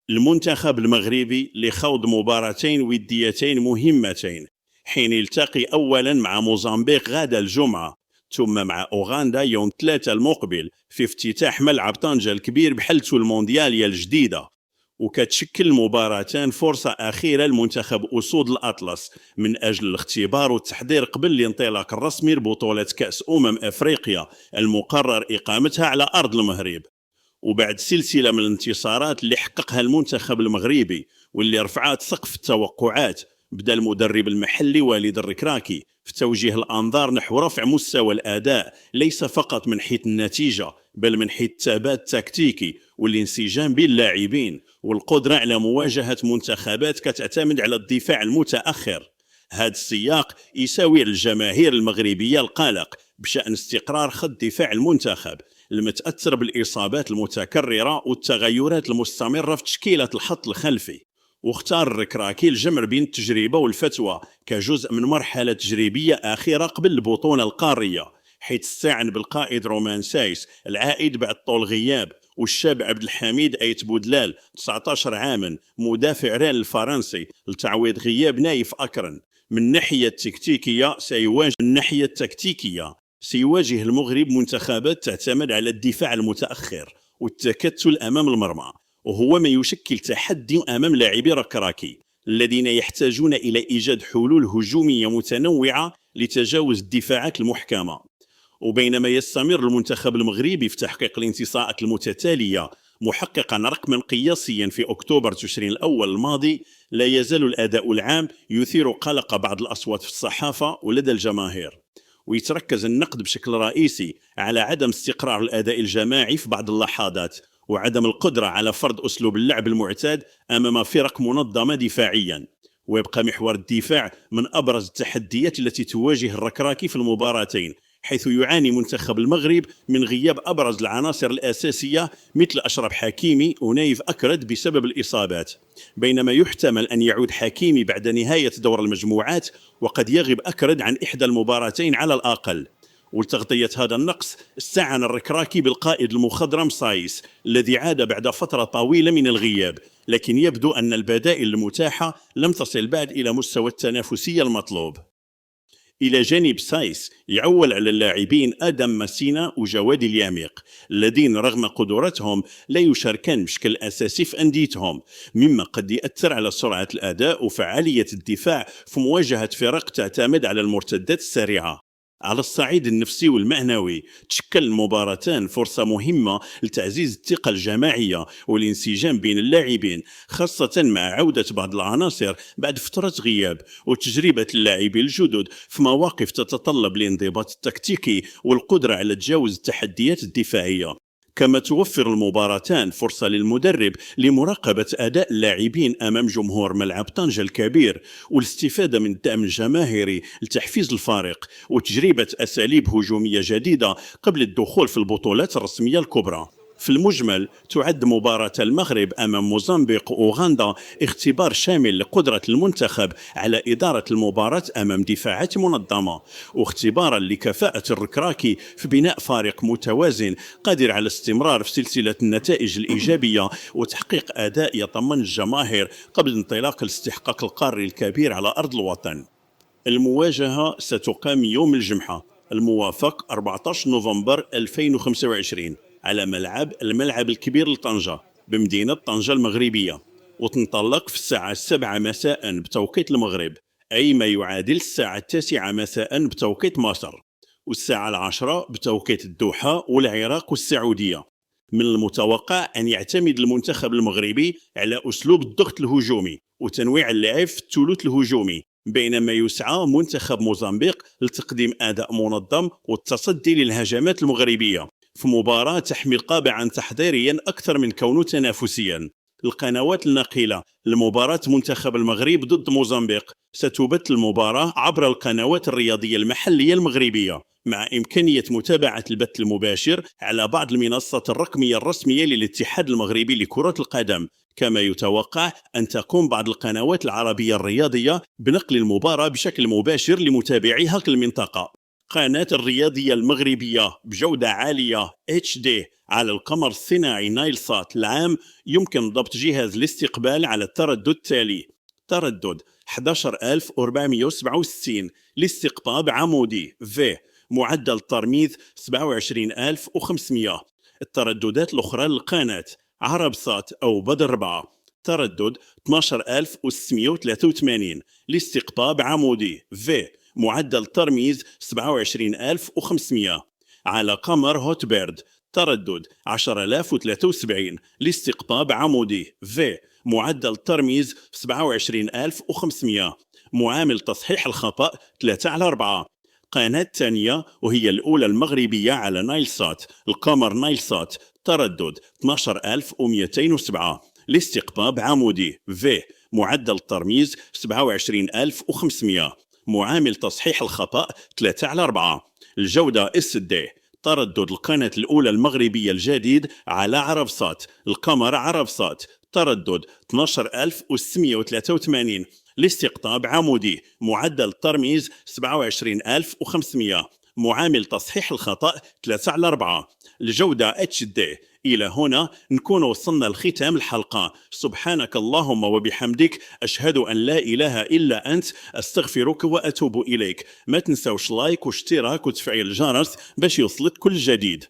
المنتخب المغربي لخوض مباراتين وديتين مهمتين، حين يلتقي أولا مع موزمبيق غدا الجمعة، ثم مع أوغندا يوم 3 المقبل في افتتاح ملعب طنجة الكبير بحلته المونديالية الجديدة. وكتشكل المباراتان فرصة أخيرة لمنتخب أسود الأطلس من أجل الاختبار والتحضير قبل الانطلاق الرسمي لبطولة كأس أفريقيا المقرر إقامتها على أرض المغرب. وبعد سلسلة من الانتصارات اللي حققها المنتخب المغربي واللي رفعت سقف التوقعات، بدا المدرب المحلي والد الركراكي في توجيه الأنظار نحو رفع مستوى الأداء، ليس فقط من حيث النتيجة بل من حيث الثبات التكتيكي والانسجام بين اللاعبين والقدرة على مواجهة منتخبات كتعتمد على الدفاع المتأخر. هذا السياق يساوي الجماهير المغربية القلق بشأن استقرار خط دفاع المنتخب المتأثر بالإصابات المتكررة والتغيرات المستمرة في تشكيلة الخط الخلفي. واختار الركراكي الجمع بين التجربة والفتوى كجزء من مرحلة تجريبية أخيرة قبل البطولة القارية، حيث استعان بالقائد رومان سايس العائد بعد طول غياب والشاب عبد الحميد أيت بودلال 19 عاما مدافع ريال الفرنسي لتعويض غياب نايف أكرن. من الناحية التكتيكية سيواجه المغرب منتخبات تعتمد على الدفاع المتأخر والتكتل أمام المرمى، وهو ما يشكل تحدي أمام لاعبي ركراكي الذين يحتاجون إلى إيجاد حلول هجومية متنوعة لتجاوز الدفاعات المحكمة. وبينما يستمر المنتخب المغربي في تحقيق الانتصارات المتتالية محققا رقما قياسيا في أكتوبر تشرين الأول الماضي، لا يزال الأداء العام يثير قلق بعض الأصوات في الصحافة ولدى الجماهير، ويتركز النقد بشكل رئيسي على عدم استقرار الأداء الجماعي في بعض اللحظات وعدم القدرة على فرض أسلوب اللعب المعتاد أمام فرق منظمة دفاعيا. ويبقى محور الدفاع من أبرز التحديات التي تواجه الركراكي في المباراتين، حيث يعاني منتخب المغرب من غياب أبرز العناصر الأساسية مثل أشرف حكيمي ونايف أكرد بسبب الإصابات، بينما يحتمل أن يعود حكيمي بعد نهاية دور المجموعات، وقد يغيب أكرد عن إحدى المباراتين على الأقل. ولتغطية هذا النقص استعان الركراكي بالقائد المخضرم سايس الذي عاد بعد فترة طويلة من الغياب، لكن يبدو أن البدائل المتاحة لم تصل بعد إلى مستوى التنافسية المطلوب. إلى جانب سايس يعول على اللاعبين آدم ماسينا وجواد الياميق الذين رغم قدراتهم لا يشاركان بشكل أساسي في أنديتهم، مما قد يؤثر على سرعة الأداء وفعالية الدفاع في مواجهة فرق تعتمد على المرتدات السريعة. على الصعيد النفسي والمعنوي تشكل المباراتان فرصة مهمة لتعزيز الثقة الجماعية والانسجام بين اللاعبين، خاصة مع عودة بعض العناصر بعد فترة غياب وتجربة اللاعبين الجدد في مواقف تتطلب الانضباط التكتيكي والقدرة على تجاوز التحديات الدفاعية. كما توفر المباراتان فرصة للمدرب لمراقبة أداء اللاعبين أمام جمهور ملعب طنجة الكبير والاستفادة من الدعم الجماهيري لتحفيز الفريق وتجربة أساليب هجومية جديدة قبل الدخول في البطولات الرسمية الكبرى. في المجمل تعد مباراة المغرب أمام موزمبيق وأوغندا اختبار شامل لقدرة المنتخب على إدارة المباراة أمام دفاعات منظمة، واختبارا لكفاءة الركراكي في بناء فريق متوازن قادر على الاستمرار في سلسلة النتائج الإيجابية وتحقيق أداء يطمن الجماهير قبل انطلاق الاستحقاق القاري الكبير على أرض الوطن. المواجهة ستقام يوم الجمعة الموافق 14 نوفمبر 2025 على الملعب الكبير لطنجة بمدينة طنجة المغربية، وتنطلق في الساعة 7 مساء بتوقيت المغرب، أي ما يعادل الساعة 9 مساء بتوقيت مصر، والساعة 10 بتوقيت الدوحة والعراق والسعودية. من المتوقع أن يعتمد المنتخب المغربي على أسلوب الضغط الهجومي وتنويع اللعب في الثلث الهجومي، بينما يسعى منتخب موزمبيق لتقديم أداء منظم والتصدي للهجمات المغربية في مباراة تحمل طابعا تحضيريا أكثر من كونه تنافسيا. القنوات الناقلة لمباراة منتخب المغرب ضد موزمبيق ستبث المباراة عبر القنوات الرياضية المحلية المغربية، مع إمكانية متابعة البث المباشر على بعض المنصات الرقمية الرسمية للاتحاد المغربي لكرة القدم. كما يتوقع أن تقوم بعض القنوات العربية الرياضية بنقل المباراة بشكل مباشر لمتابعيها في المنطقة. قناة الرياضية المغربية بجودة عالية HD على القمر الصناعي نايل سات العام، يمكن ضبط جهاز الاستقبال على التردد التالي: تردد 11467 لاستقطاب عمودي V، معدل الترميز 27500. الترددات الأخرى للقناة: عرب سات أو بدر 4، تردد 12683 لاستقطاب عمودي V، معدل ترميز 27500. على قمر هوت بيرد، تردد 10073 لاستقطاب عمودي V، معدل ترميز 27500. معامل تصحيح الخطأ 3/4. قناة تانية وهي الأولى المغربية على نايل سات، القمر نايل سات، تردد 12207 لاستقطاب عمودي V، معدل الترميز 27500. معامل تصحيح الخطأ 3/4. الجودة SD، تردد القناة الأولى المغربية الجديد على عربسات، القمر عربسات، تردد 12683 لاستقطاب عمودي، معدل الترميز 27500. معامل تصحيح الخطأ 3/4. الجودة HD. إلى هنا نكون وصلنا لختام الحلقة. سبحانك اللهم وبحمدك، أشهد أن لا إله إلا أنت، أستغفرك وأتوب إليك. ما تنسوش لايك واشتراك وتفعيل الجرس باش يوصلك كل جديد.